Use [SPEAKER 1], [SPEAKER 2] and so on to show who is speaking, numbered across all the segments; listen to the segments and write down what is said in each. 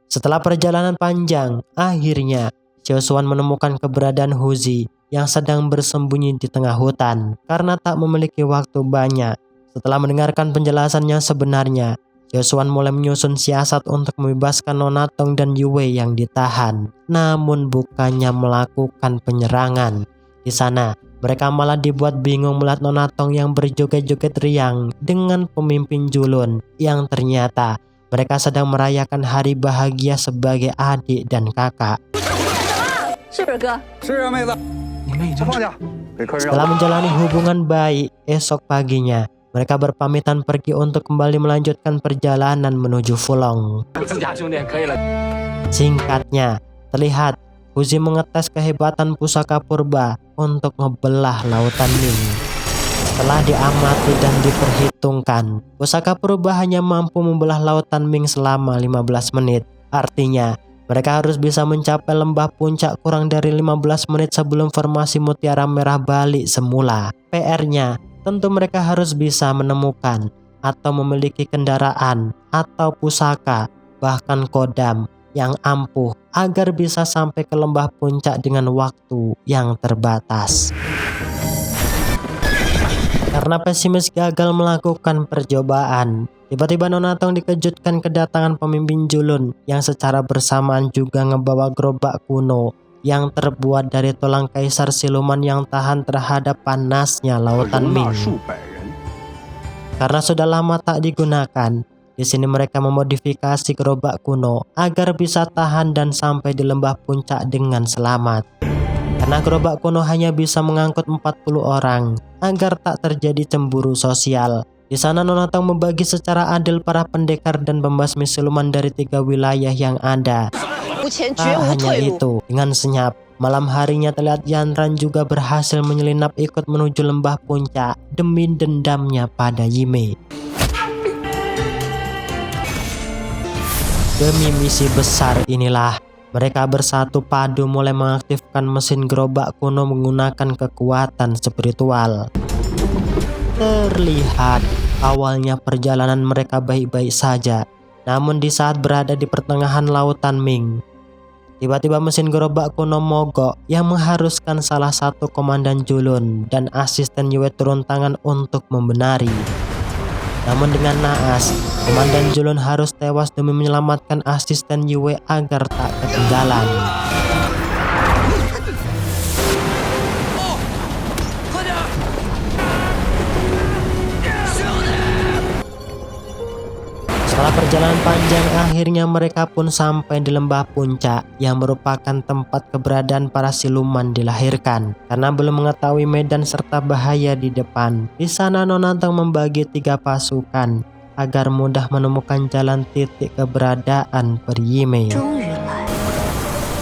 [SPEAKER 1] Setelah perjalanan panjang, akhirnya Xiaoshuan menemukan keberadaan Huzi yang sedang bersembunyi di tengah hutan karena tak memiliki waktu banyak. Setelah mendengarkan penjelasannya sebenarnya, Xiaoshuan mulai menyusun siasat untuk membebaskan Nona Tong dan Yue yang ditahan, namun bukannya melakukan penyerangan. Di sana, mereka malah dibuat bingung melihat Nona Tong yang berjoget-joget riang dengan pemimpin Julun yang ternyata mereka sedang merayakan hari bahagia sebagai adik dan kakak. Setelah menjalani hubungan baik, esok paginya mereka berpamitan pergi untuk kembali melanjutkan perjalanan menuju Fulong. Singkatnya, terlihat Huzi mengetes kehebatan pusaka purba untuk ngebelah lautan Ming. Setelah diamati dan diperhitungkan, pusaka purba hanya mampu membelah lautan Ming selama 15 menit. Artinya, mereka harus bisa mencapai lembah puncak kurang dari 15 menit sebelum formasi mutiara merah balik semula. PR-nya, tentu mereka harus bisa menemukan atau memiliki kendaraan atau pusaka, bahkan kodam yang ampuh agar bisa sampai ke lembah puncak dengan waktu yang terbatas. Karena pesimis gagal melakukan percobaan, tiba-tiba Nona Tong dikejutkan kedatangan pemimpin Julun yang secara bersamaan juga ngebawa gerobak kuno yang terbuat dari tulang kaisar siluman yang tahan terhadap panasnya lautan Ming. Karena sudah lama tak digunakan, di sini mereka memodifikasi gerobak kuno agar bisa tahan dan sampai di lembah puncak dengan selamat. Karena gerobak kuno hanya bisa mengangkut 40 orang agar tak terjadi cemburu sosial. Di sana Nona Tong membagi secara adil para pendekar dan pembasmi siluman dari 3 wilayah yang ada. Tak hanya itu, dengan senyap, malam harinya terlihat Yanran juga berhasil menyelinap ikut menuju lembah puncak demi dendamnya pada Yime. Demi misi besar inilah, mereka bersatu padu mulai mengaktifkan mesin gerobak kuno menggunakan kekuatan spiritual. Terlihat awalnya perjalanan mereka baik-baik saja, namun di saat berada di pertengahan lautan Ming, tiba-tiba mesin gerobak kuno mogok yang mengharuskan salah satu komandan Julun dan asisten Yue turun tangan untuk membenari. Namun dengan naas, komandan Julun harus tewas demi menyelamatkan asisten Yue agar tak ketinggalan. Setelah perjalanan panjang, akhirnya mereka pun sampai di lembah puncak yang merupakan tempat keberadaan para siluman dilahirkan. Karena belum mengetahui medan serta bahaya di depan, di sana Nona Tong membagi 3 pasukan agar mudah menemukan jalan titik keberadaan peri Yime.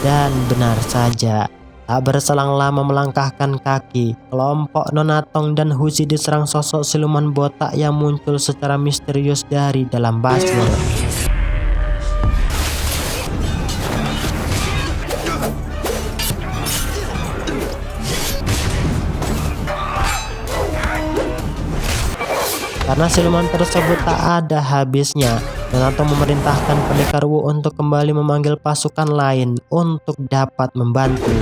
[SPEAKER 1] Dan benar saja, tak berselang lama melangkahkan kaki, kelompok Nona Tong dan Huzi diserang sosok siluman botak yang muncul secara misterius dari dalam pasir. Karena siluman tersebut tak ada habisnya, Nona Tong memerintahkan pendekar Wu untuk kembali memanggil pasukan lain untuk dapat membantu.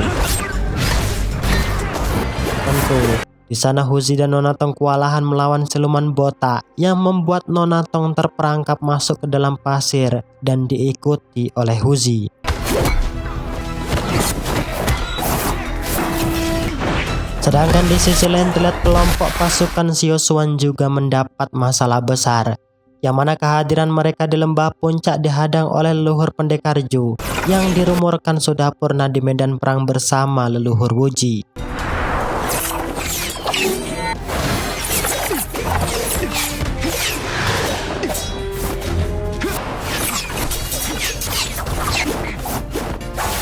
[SPEAKER 1] Tentu, di sana Huzi dan Nona Tong kewalahan melawan siluman botak yang membuat Nona Tong terperangkap masuk ke dalam pasir dan diikuti oleh Huzi. Sedangkan di sisi lain terlihat kelompok pasukan Xiaoshuan juga mendapat masalah besar, yang mana kehadiran mereka di lembah puncak dihadang oleh leluhur pendekar Zhu yang dirumorkan sudah pernah di medan perang bersama leluhur Wuji.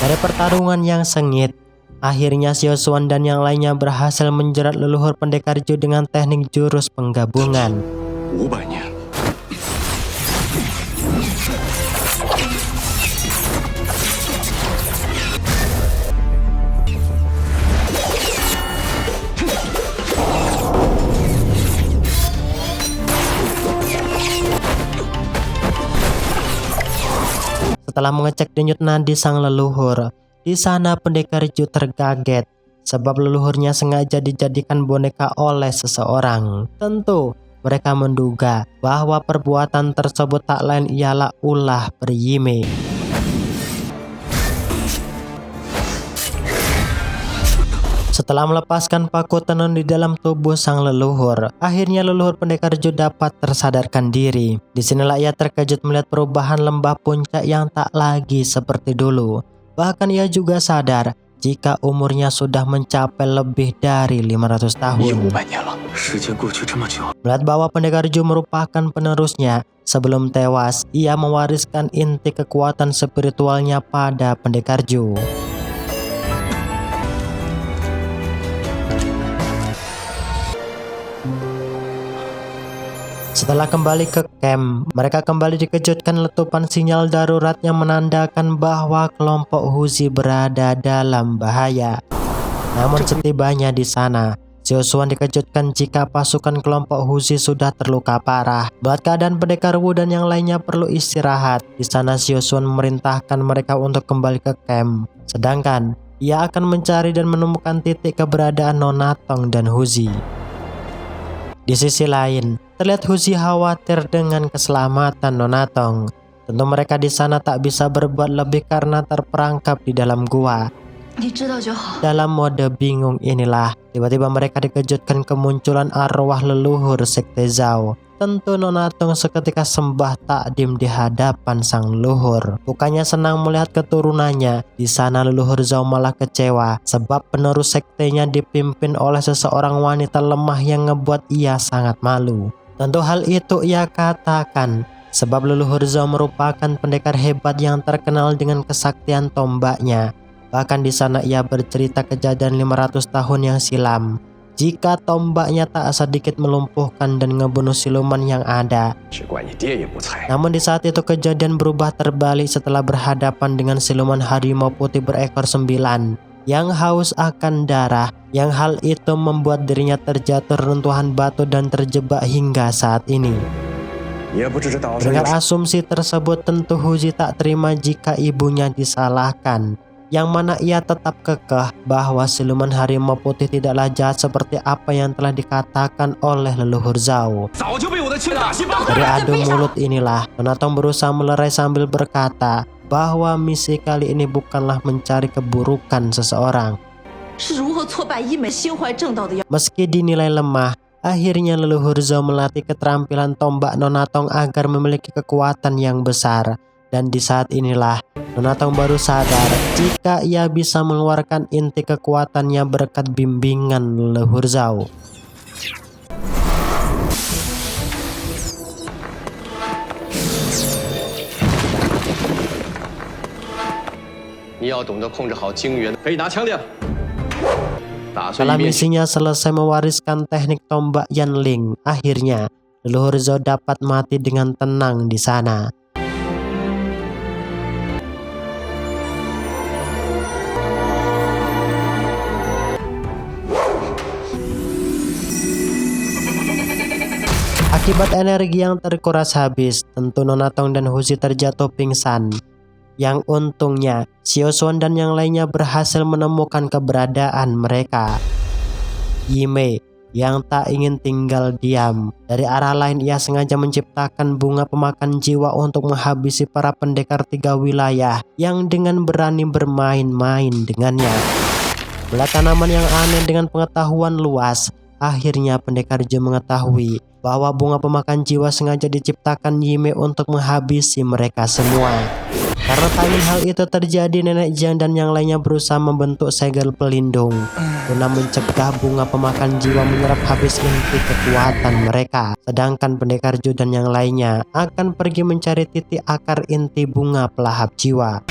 [SPEAKER 1] Dari pertarungan yang sengit, akhirnya Xiaoshuan dan yang lainnya berhasil menjerat leluhur pendekar Zhu dengan teknik jurus penggabungan. Setelah mengecek denyut nadi sang leluhur, di sana pendekar Ju terkaget sebab leluhurnya sengaja dijadikan boneka oleh seseorang. Tentu mereka menduga bahwa perbuatan tersebut tak lain ialah ulah Yime. Setelah melepaskan paku tenun di dalam tubuh sang leluhur, akhirnya leluhur pendekar Ju dapat tersadarkan diri. Disinilah ia terkejut melihat perubahan lembah puncak yang tak lagi seperti dulu. Bahkan ia juga sadar jika umurnya sudah mencapai lebih dari 500 tahun. Melihat bahwa pendekar Ju merupakan penerusnya, sebelum tewas, ia mewariskan inti kekuatan spiritualnya pada pendekar Ju. Setelah kembali ke camp, mereka kembali dikejutkan letupan sinyal darurat yang menandakan bahwa kelompok Huzi berada dalam bahaya. Namun setibanya di sana, Xiaoshuan dikejutkan jika pasukan kelompok Huzi sudah terluka parah. Melihat keadaan pendekar Wu dan yang lainnya perlu istirahat, di sana Xiaoshuan memerintahkan mereka untuk kembali ke camp. Sedangkan ia akan mencari dan menemukan titik keberadaan Nona Tong dan Huzi. Di sisi lain, terlihat Huzi khawatir dengan keselamatan Nona Tong. Tentu mereka di sana tak bisa berbuat lebih karena terperangkap di dalam gua. Dalam mode bingung inilah, tiba-tiba mereka dikejutkan kemunculan arwah leluhur Sekte Zhao. Tentu Nona Tong seketika sembah takdim di hadapan sang leluhur. Bukannya senang melihat keturunannya, di sana leluhur Zhao malah kecewa sebab penerus sektenya dipimpin oleh seseorang wanita lemah yang ngebuat ia sangat malu. Tentu hal itu ia katakan sebab leluhur Zhao merupakan pendekar hebat yang terkenal dengan kesaktian tombaknya. Bahkan di sana ia bercerita kejadian 500 tahun yang silam, jika tombaknya tak sedikit melumpuhkan dan ngebunuh siluman yang ada. Namun di saat itu kejadian berubah terbalik setelah berhadapan dengan siluman harimau putih berekor 9 yang haus akan darah, yang hal itu membuat dirinya terjatuh reruntuhan batu dan terjebak hingga saat ini. Dengan asumsi tersebut, tentu Huzi tak terima jika ibunya disalahkan, yang mana ia tetap kekeh bahwa siluman harimau putih tidaklah jahat seperti apa yang telah dikatakan oleh leluhur Zhao. Dari adu mulut inilah, Nona Tong berusaha melerai sambil berkata bahwa misi kali ini bukanlah mencari keburukan seseorang. Meski dinilai lemah, akhirnya leluhur Zhao melatih keterampilan tombak Nona Tong agar memiliki kekuatan yang besar. Dan di saat inilah Nona Tong baru sadar jika ia bisa mengeluarkan inti kekuatannya berkat bimbingan leluhur Zhao. Setelah misinya selesai mewariskan teknik tombak Yanling, akhirnya leluhur Zhao dapat mati dengan tenang di sana. Akibat energi yang terkuras habis, tentu Nona Tong dan Huzi terjatuh pingsan. Yang untungnya, Xiaoshuan dan yang lainnya berhasil menemukan keberadaan mereka. Yime yang tak ingin tinggal diam, dari arah lain ia sengaja menciptakan bunga pemakan jiwa untuk menghabisi para pendekar 3 wilayah yang dengan berani bermain-main dengannya. Melihat tanaman yang aneh dengan pengetahuan luas, akhirnya pendekar Ju mengetahui bahwa bunga pemakan jiwa sengaja diciptakan Yime untuk menghabisi mereka semua. Karena tak ingin hal itu terjadi, Nenek Jiang dan yang lainnya berusaha membentuk segel pelindung guna mencegah bunga pemakan jiwa menyerap habis inti kekuatan mereka. Sedangkan pendekar Ju dan yang lainnya akan pergi mencari titik akar inti bunga pelahap jiwa.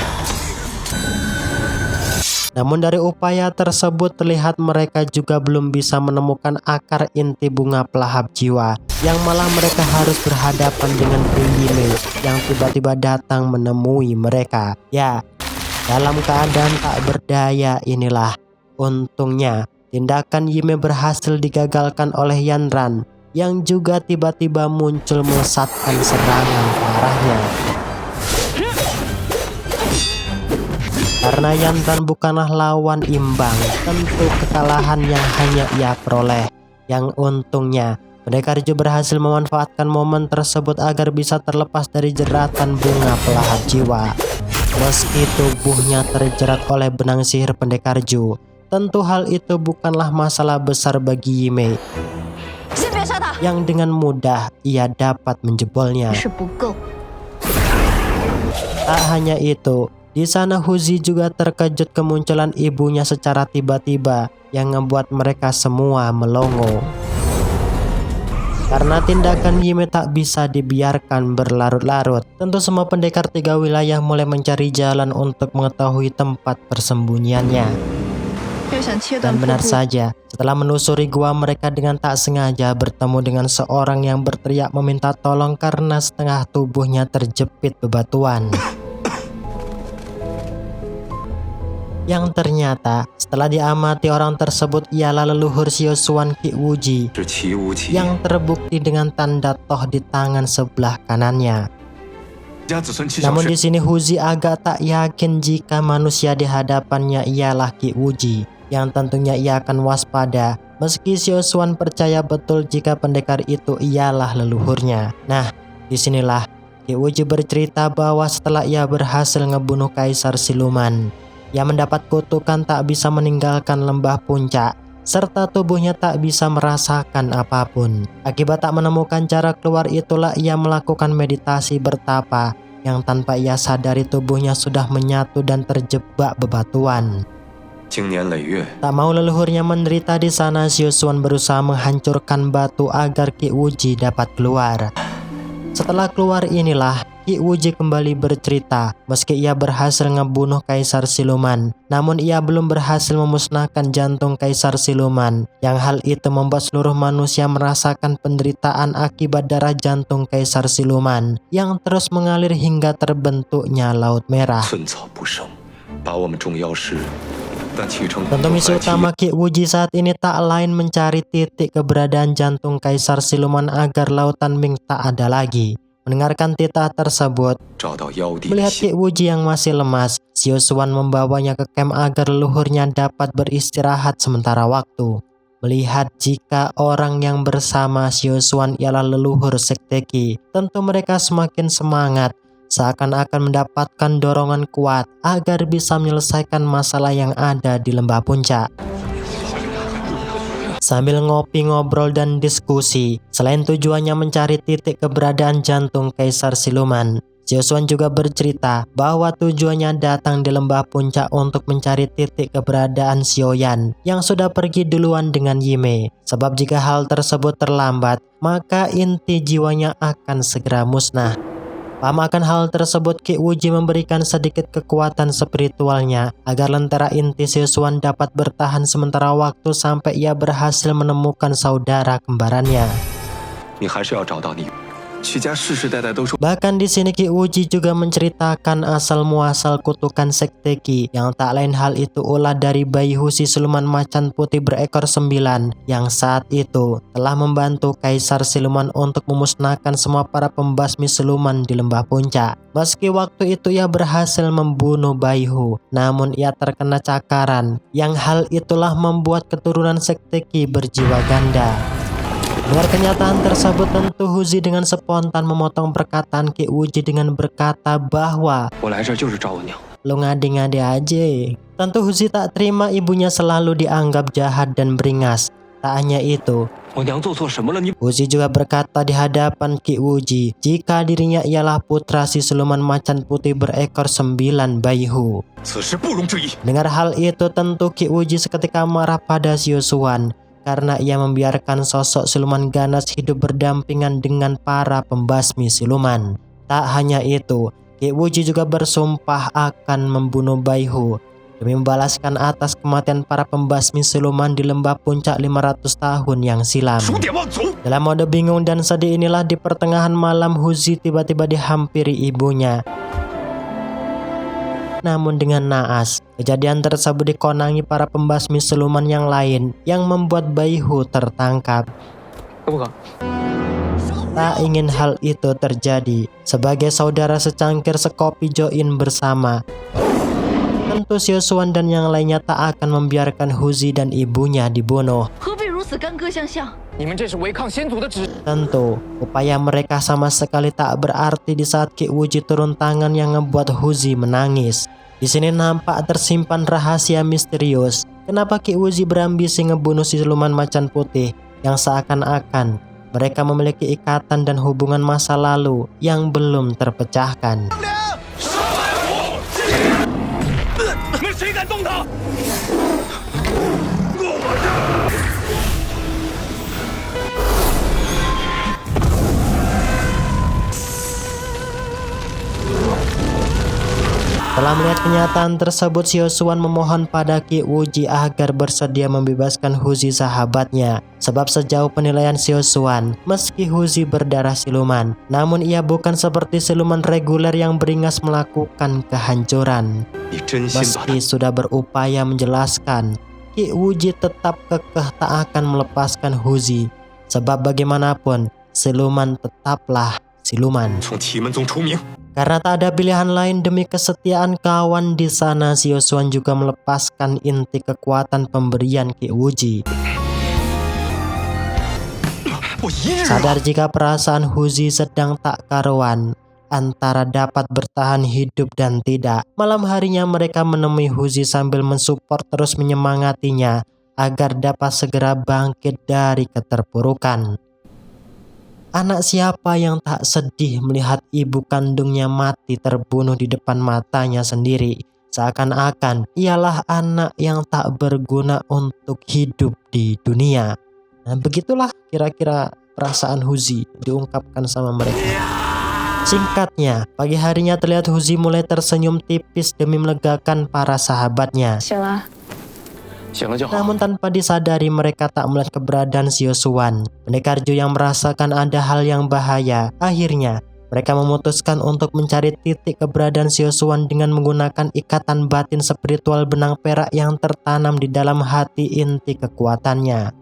[SPEAKER 1] Namun dari upaya tersebut terlihat mereka juga belum bisa menemukan akar inti bunga pelahap jiwa, yang malah mereka harus berhadapan dengan Yime yang tiba-tiba datang menemui mereka. Ya, dalam keadaan tak berdaya inilah, untungnya tindakan Yime berhasil digagalkan oleh Yanran yang juga tiba-tiba muncul melesatkan serangan ke arahnya. Karena Yantan bukanlah lawan imbang, tentu kekalahan yang hanya ia peroleh. Yang untungnya, pendekar Ju berhasil memanfaatkan momen tersebut agar bisa terlepas dari jeratan bunga pelahap jiwa. Meski tubuhnya terjerat oleh benang sihir pendekar Ju, tentu hal itu bukanlah masalah besar bagi Yimei, yang dengan mudah ia dapat menjebolnya. Tak hanya itu, di sana Huzi juga terkejut kemunculan ibunya secara tiba-tiba yang membuat mereka semua melongo. Karena tindakan Yimei tak bisa dibiarkan berlarut-larut, tentu semua pendekar 3 wilayah mulai mencari jalan untuk mengetahui tempat persembunyiannya. Dan benar saja, setelah menelusuri gua, mereka dengan tak sengaja bertemu dengan seorang yang berteriak meminta tolong karena setengah tubuhnya terjepit bebatuan. Yang ternyata setelah diamati orang tersebut ialah leluhur Xiusuan Qi Wuji yang terbukti dengan tanda toh di tangan sebelah kanannya. Namun di sini Huzi agak tak yakin jika manusia di hadapannya ialah Qi Wuji, yang tentunya ia akan waspada meski Xiusuan percaya betul jika pendekar itu ialah leluhurnya. Nah, disinilah Qi Wuji bercerita bahwa setelah ia berhasil ngebunuh Kaisar Siluman, ia mendapat kutukan tak bisa meninggalkan lembah puncak, serta tubuhnya tak bisa merasakan apapun. Akibat tak menemukan cara keluar itulah ia melakukan meditasi bertapa, yang tanpa ia sadari tubuhnya sudah menyatu dan terjebak bebatuan. Tak mau leluhurnya menderita di sana, Xiusuan berusaha menghancurkan batu agar Qi Wuji dapat keluar. Setelah keluar inilah Qi Wuji kembali bercerita, meski ia berhasil ngebunuh Kaisar Siluman, namun ia belum berhasil memusnahkan jantung Kaisar Siluman, yang hal itu membuat seluruh manusia merasakan penderitaan akibat darah jantung Kaisar Siluman yang terus mengalir hingga terbentuknya Laut Merah. Tentu misi utama Qi Wuji saat ini tak lain mencari titik keberadaan jantung Kaisar Siluman agar Lautan Ming tak ada lagi. Mendengarkan titah tersebut, melihat Qi Wuji yang masih lemas, Xiusuan membawanya ke camp agar leluhurnya dapat beristirahat sementara waktu. Melihat jika orang yang bersama Xiusuan ialah leluhur Sekte Qi, tentu mereka semakin semangat, seakan-akan mendapatkan dorongan kuat agar bisa menyelesaikan masalah yang ada di lembah puncak. Sambil ngopi, ngobrol, dan diskusi, selain tujuannya mencari titik keberadaan jantung Kaisar Siluman, Xiusuan juga bercerita bahwa tujuannya datang di lembah puncak untuk mencari titik keberadaan Xiaoyan yang sudah pergi duluan dengan Yimei. Sebab jika hal tersebut terlambat, maka inti jiwanya akan segera musnah. Paham akan hal tersebut, Qi Wuji memberikan sedikit kekuatan spiritualnya agar lentera inti Xiusuan dapat bertahan sementara waktu sampai ia berhasil menemukan saudara kembarannya. Bahkan di sini Qi Wuji juga menceritakan asal muasal kutukan Sekte Qi, yang tak lain hal itu ulah dari bayi Husi siluman macan putih berekor 9 yang saat itu telah membantu Kaisar Siluman untuk memusnahkan semua para pembasmi siluman di lembah puncak. Meski waktu itu ia berhasil membunuh bayi Hu, namun ia terkena cakaran, yang hal itulah membuat keturunan Sekte Qi berjiwa ganda. Dengar kenyataan tersebut, tentu Huzi dengan spontan memotong perkataan Qi Wuji dengan berkata bahwa lu ngadi-ngadi aja. Tentu Huzi tak terima ibunya selalu dianggap jahat dan beringas. Tak hanya itu, Huzi juga berkata di hadapan Qi Wuji jika dirinya ialah putra si siluman macan putih berekor 9 bayi Hu. Dengar hal itu, tentu Qi Wuji seketika marah pada Xiusuan karena ia membiarkan sosok siluman ganas hidup berdampingan dengan para pembasmi siluman. Tak hanya itu, Qi Wuji juga bersumpah akan membunuh Bai Hu demi membalaskan atas kematian para pembasmi siluman di lembah puncak 500 tahun yang silam. Dalam mode bingung dan sedih inilah di pertengahan malam Huzi tiba-tiba dihampiri ibunya. Namun dengan naas, kejadian tersebut dikonangi para pembasmi siluman yang lain yang membuat Bai Hu tertangkap. Tak ingin hal itu terjadi. Sebagai saudara secangkir sekopi join bersama, Tentu Xiaoshuan dan yang lainnya tak akan membiarkan Huzi dan ibunya dibunuh. Tentu, upaya mereka sama sekali tak berarti di saat Qi Wuji turun tangan yang membuat Huzi menangis. Di sini nampak tersimpan rahasia misterius. Kenapa Qi Wuji berambisi ngebunuh siluman macan putih yang seakan-akan mereka memiliki ikatan dan hubungan masa lalu yang belum terpecahkan. Setelah melihat kenyataan tersebut, Xiaoshuan memohon pada Qi Wuji agar bersedia membebaskan Huzi sahabatnya. Sebab sejauh penilaian Xiaoshuan, meski Huzi berdarah siluman, namun ia bukan seperti siluman reguler yang beringas melakukan kehancuran. Meski sudah berupaya menjelaskan, Qi Wuji tetap kekeh tak akan melepaskan Huzi. Sebab bagaimanapun, siluman tetaplah siluman. Karena tak ada pilihan lain demi kesetiaan kawan di sana, Xiaoshuan juga melepaskan inti kekuatan pemberian Qi Wuji. Sadar jika perasaan Huzi sedang tak karuan antara dapat bertahan hidup dan tidak, malam harinya mereka menemui Huzi sambil mensupport terus menyemangatinya agar dapat segera bangkit dari keterpurukan. Anak siapa yang tak sedih melihat ibu kandungnya mati terbunuh di depan matanya sendiri? Seakan-akan ialah anak yang tak berguna untuk hidup di dunia. Nah, begitulah kira-kira perasaan Huzi diungkapkan sama mereka. Singkatnya, pagi harinya terlihat Huzi mulai tersenyum tipis demi melegakan para sahabatnya. Namun tanpa disadari mereka tak melihat keberadaan Xiaoshuan. Pendekar Zhou yang merasakan ada hal yang bahaya. Akhirnya mereka memutuskan untuk mencari titik keberadaan Xiaoshuan dengan menggunakan ikatan batin spiritual benang perak yang tertanam di dalam hati inti kekuatannya.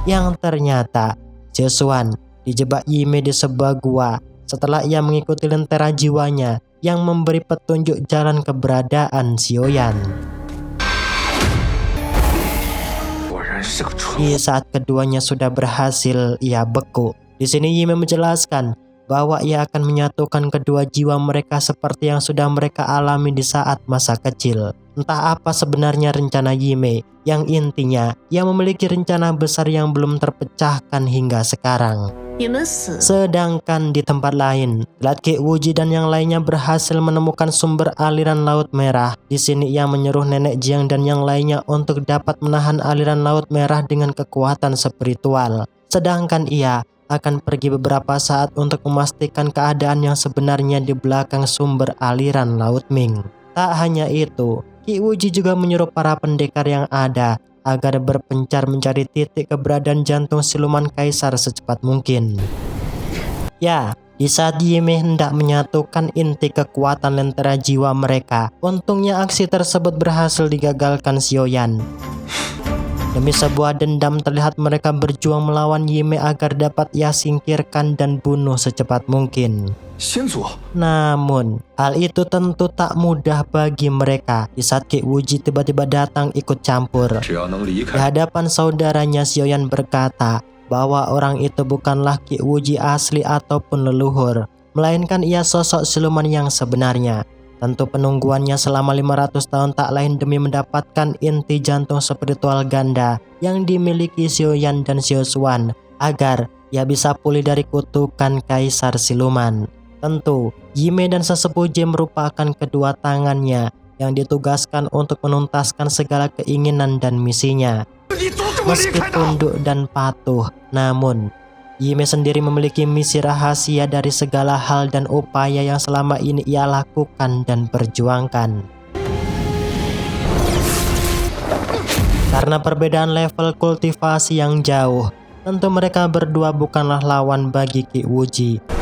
[SPEAKER 1] Yang ternyata Xiaoshuan dijebak Yime di sebuah gua setelah ia mengikuti lentera jiwanya yang memberi petunjuk jalan keberadaan Xiaoyan. Di saat keduanya sudah berhasil, ia beku. Di sini Yime menjelaskan bahwa ia akan menyatukan kedua jiwa mereka seperti yang sudah mereka alami di saat masa kecil. Entah apa sebenarnya rencana Yime, yang intinya ia memiliki rencana besar yang belum terpecahkan hingga sekarang. Sedangkan di tempat lain, Qi Wuji dan yang lainnya berhasil menemukan sumber aliran Laut Merah. Di sini ia menyuruh Nenek Jiang dan yang lainnya untuk dapat menahan aliran Laut Merah dengan kekuatan spiritual. Sedangkan ia akan pergi beberapa saat untuk memastikan keadaan yang sebenarnya di belakang sumber aliran Laut Ming. Tak hanya itu, Qi Wuji juga menyuruh para pendekar yang ada agar berpencar mencari titik keberadaan jantung siluman kaisar secepat mungkin. Ya, di saat Yime hendak menyatukan inti kekuatan lentera jiwa mereka, untungnya aksi tersebut berhasil digagalkan Xiaoyan. Demi sebuah dendam terlihat mereka berjuang melawan Yime agar dapat ia singkirkan dan bunuh secepat mungkin. Namun, hal itu tentu tak mudah bagi mereka di saat Qi Wuji tiba-tiba datang ikut campur. Di hadapan saudaranya, Xiaoyan berkata bahwa orang itu bukanlah Qi Wuji asli ataupun leluhur, melainkan ia sosok siluman yang sebenarnya. Tentu penungguannya selama 500 tahun tak lain demi mendapatkan inti jantung spiritual ganda yang dimiliki Xiaoyan dan Xiaoshuan agar ia bisa pulih dari kutukan kaisar siluman. Tentu, Yime dan sesepuh Jie merupakan kedua tangannya yang ditugaskan untuk menuntaskan segala keinginan dan misinya. Meski tunduk dan patuh, namun Yime sendiri memiliki misi rahasia dari segala hal dan upaya yang selama ini ia lakukan dan perjuangkan. Karena perbedaan level kultivasi yang jauh, tentu mereka berdua bukanlah lawan bagi Qi Wuji.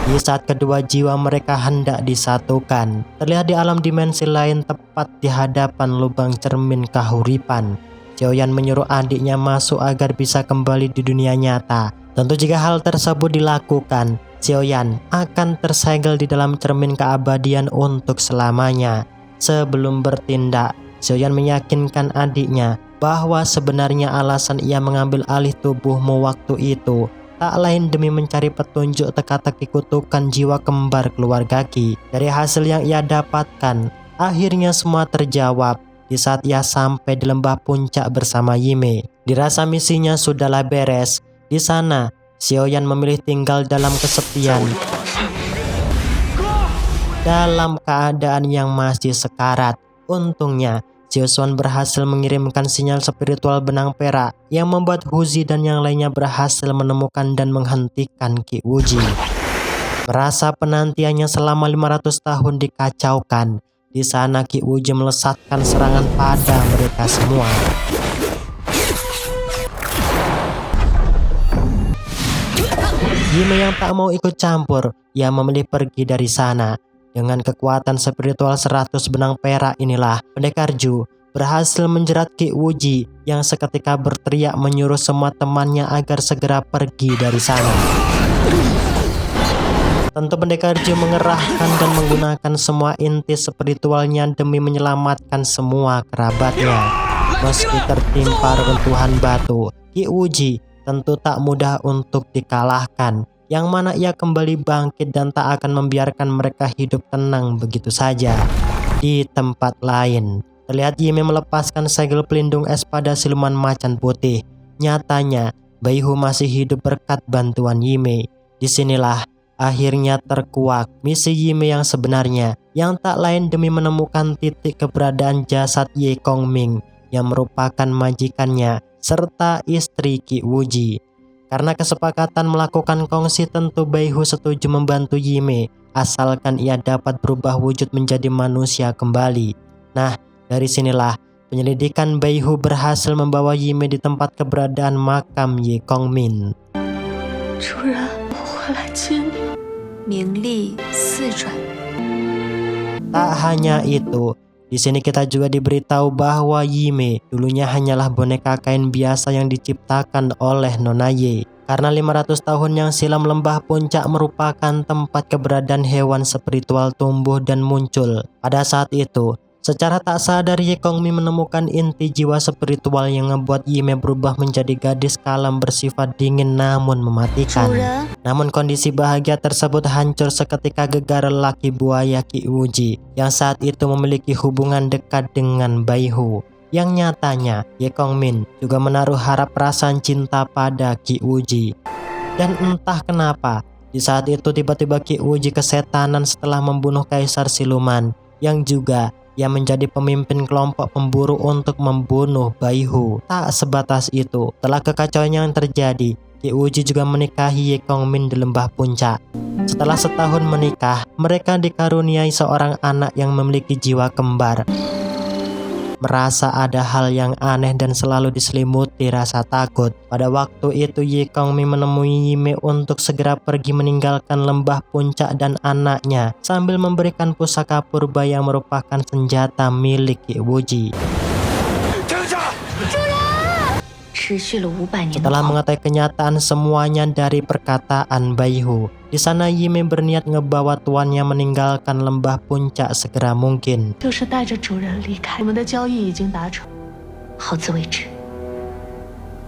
[SPEAKER 1] Di saat kedua jiwa mereka hendak disatukan, terlihat di alam dimensi lain tepat di hadapan lubang cermin kahuripan. Xiaoyan menyuruh adiknya masuk agar bisa kembali di dunia nyata. Tentu jika hal tersebut dilakukan, Xiaoyan akan tersegel di dalam cermin keabadian untuk selamanya. Sebelum bertindak, Xiaoyan meyakinkan adiknya bahwa sebenarnya alasan ia mengambil alih tubuhmu waktu itu tak lain demi mencari petunjuk teka-teki kutukan jiwa kembar keluarga Qi. Dari hasil yang ia dapatkan, akhirnya semua terjawab di saat ia sampai di lembah puncak bersama Yime. Dirasa misinya sudahlah beres. Di sana, Xiaoyan memilih tinggal dalam kesepian dalam keadaan yang masih sekarat. Untungnya, Xiaoshuan berhasil mengirimkan sinyal spiritual benang perak yang membuat Huzi dan yang lainnya berhasil menemukan dan menghentikan Qi Wuji. Merasa penantiannya selama 500 tahun dikacaukan, di sana Qi Wuji melesatkan serangan pada mereka semua. Yime yang tak mau ikut campur, ia memilih pergi dari sana. Dengan kekuatan spiritual 100 benang perak inilah, Pendekar Zhu berhasil menjerat Qi Wuji yang seketika berteriak menyuruh semua temannya agar segera pergi dari sana. Tentu Pendekar Zhu mengerahkan dan menggunakan semua inti spiritualnya demi menyelamatkan semua kerabatnya. Meski tertimpa reruntuhan batu, Qi Wuji tentu tak mudah untuk dikalahkan, yang mana ia kembali bangkit dan tak akan membiarkan mereka hidup tenang begitu saja. Di tempat lain, terlihat Yime melepaskan segel pelindung es pada siluman macan putih. Nyatanya, Baihu masih hidup berkat bantuan Yime. Disinilah akhirnya terkuak misi Yime yang sebenarnya, yang tak lain demi menemukan titik keberadaan jasad Ye Kongming yang merupakan majikannya serta istri Qi Wuji. Karena kesepakatan melakukan kongsi, tentu Baihu setuju membantu Yime asalkan ia dapat berubah wujud menjadi manusia kembali. Nah, dari sinilah penyelidikan Baihu berhasil membawa Yime di tempat keberadaan makam Ye Kongmin. Tak hanya itu, di sini kita juga diberitahu bahwa Yime dulunya hanyalah boneka kain biasa yang diciptakan oleh Nona Ye. Karena 500 tahun yang silam lembah puncak merupakan tempat keberadaan hewan spiritual tumbuh dan muncul. Pada saat itu, secara tak sadar Ye Kongmin menemukan inti jiwa spiritual yang membuat Yime berubah menjadi gadis kalam bersifat dingin namun mematikan. Namun kondisi bahagia tersebut hancur seketika gegar lelaki buaya Qi Wuji yang saat itu memiliki hubungan dekat dengan Baihu. Yang nyatanya Ye Kongmin juga menaruh harap perasaan cinta pada Qi Wuji. Dan entah kenapa, di saat itu tiba-tiba Qi Wuji kesetanan setelah membunuh Kaisar Siluman, yang juga ia menjadi pemimpin kelompok pemburu untuk membunuh Baihu. Tak sebatas itu, setelah kekacauan yang terjadi, Qi Wuji juga menikahi Ye Kongmin di lembah puncak. Setelah setahun menikah, mereka dikaruniai seorang anak yang memiliki jiwa kembar. Merasa ada hal yang aneh dan selalu diselimuti rasa takut. Pada waktu itu Ye Kongmin menemui Yime untuk segera pergi meninggalkan lembah puncak dan anaknya sambil memberikan pusaka purba yang merupakan senjata milik Qi Wuji. Setelah mengetahui kenyataan semuanya dari perkataan Baihu, di sana Yime berniat ngebawa tuannya meninggalkan lembah puncak segera mungkin.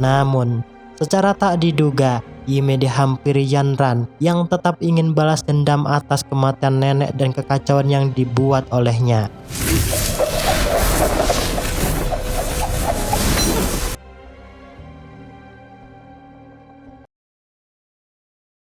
[SPEAKER 1] Namun, secara tak diduga, Yime dihampiri Yanran yang tetap ingin balas dendam atas kematian nenek dan kekacauan yang dibuat olehnya.